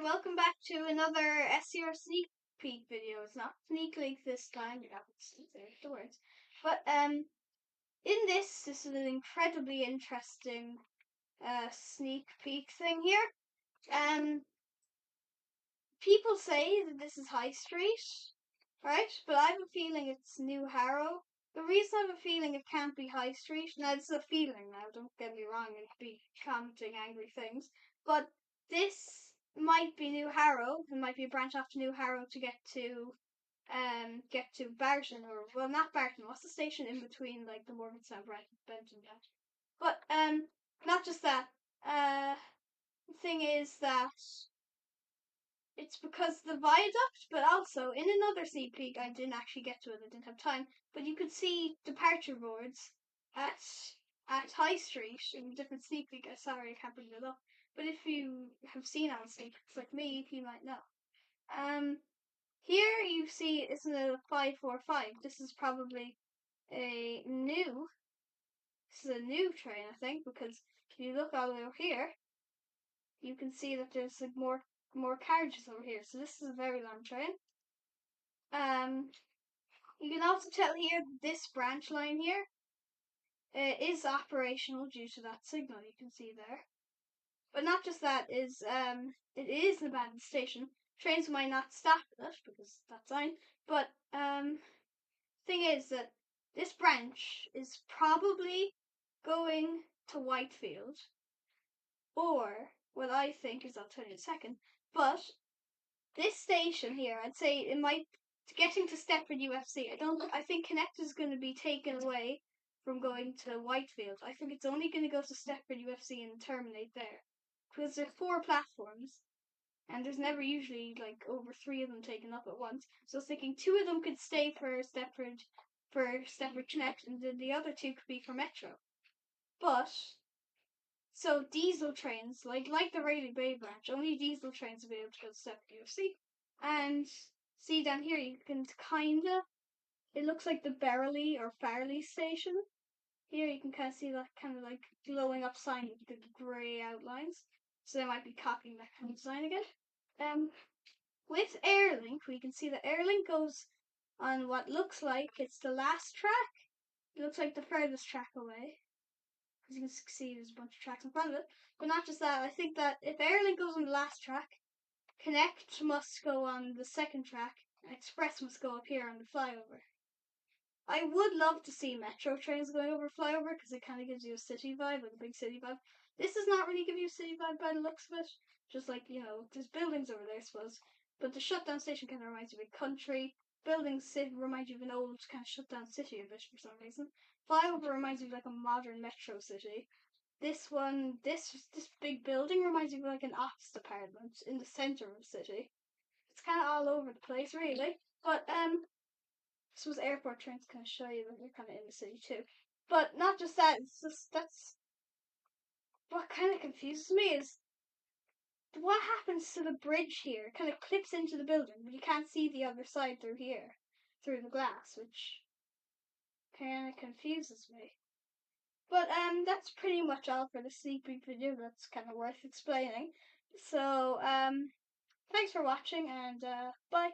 welcome back to another SCR sneak peek video. It's not sneak leak this time, you haven't seen the words. But in this is an incredibly interesting sneak peek thing here. People say that this is High Street, right? But I have a feeling it's New Harrow. The reason I have a feeling it can't be High Street, now it's a feeling now, don't get me wrong, it could be commenting angry things, but this might be New Harrow. It might be a branch off to New Harrow to get to Barton, or well, not Barton. What's the station in between, like the Morgantown, Benton, that? But not just that. The thing is that it's because the viaduct, but also in another sneak peek, I didn't actually get to it. I didn't have time. But you could see departure boards at High Street in different sneak peek. Sorry, I can't bring it up. But if you have seen on sneak peeks like me, you might know. Here you see, isn't it a 545? This is probably a new. This is a new train, I think, because if you look all the way over here, you can see that there's like more carriages over here. So this is a very long train. You can also tell here this branch line here is operational due to that signal you can see there. But not just that, it is an abandoned station. Trains might not stop at it because that's fine. But thing is that this branch is probably going to Whitefield, or what I think is, I'll tell you in a second. But this station here, I'd say it might, getting to Stepford UFC. I think Connect is going to be taken away from going to Whitefield. I think it's only going to go to Stepford UFC and terminate there, because there's 4 platforms, and there's never usually like over 3 of them taken up at once. So I was thinking 2 of them could stay for Stepford Connect, and then the other 2 could be for Metro. But so diesel trains, like the Rayleigh Bay branch, only diesel trains will be able to go to Stepford UFC. And see down here, you can it looks like the Berrily or Farley station. Here you can kind of see that kind of like glowing up sign with the grey outlines. So they might be copying that kind of sign again. With Airlink, we can see that Airlink goes on what looks like it's the last track. It looks like the furthest track away. As you can see, there's a bunch of tracks in front of it. But not just that, I think that if Airlink goes on the last track, Connect must go on the second track, and Express must go up here on the flyover. I would love to see metro trains going over flyover because it kind of gives you a city vibe, like a big city vibe. This does not really give you a city vibe by the looks of it. Just like, there's buildings over there, I suppose. But the shutdown station kind of reminds you of a country. Buildings remind you of an old kind of shutdown city a bit for some reason. Flyover reminds you of like a modern metro city. This big building reminds me of like an office department in the center of the city. It's kind of all over the place, really. But I suppose airport trains kind of show you that you're kind of in the city too. But not just that. It's just that's what kind of confuses me is what happens to the bridge here. It kind of clips into the building, but you can't see the other side through here, through the glass, which kind of confuses me. But that's pretty much all for the sneak peek video. That's kind of worth explaining. So thanks for watching, and bye.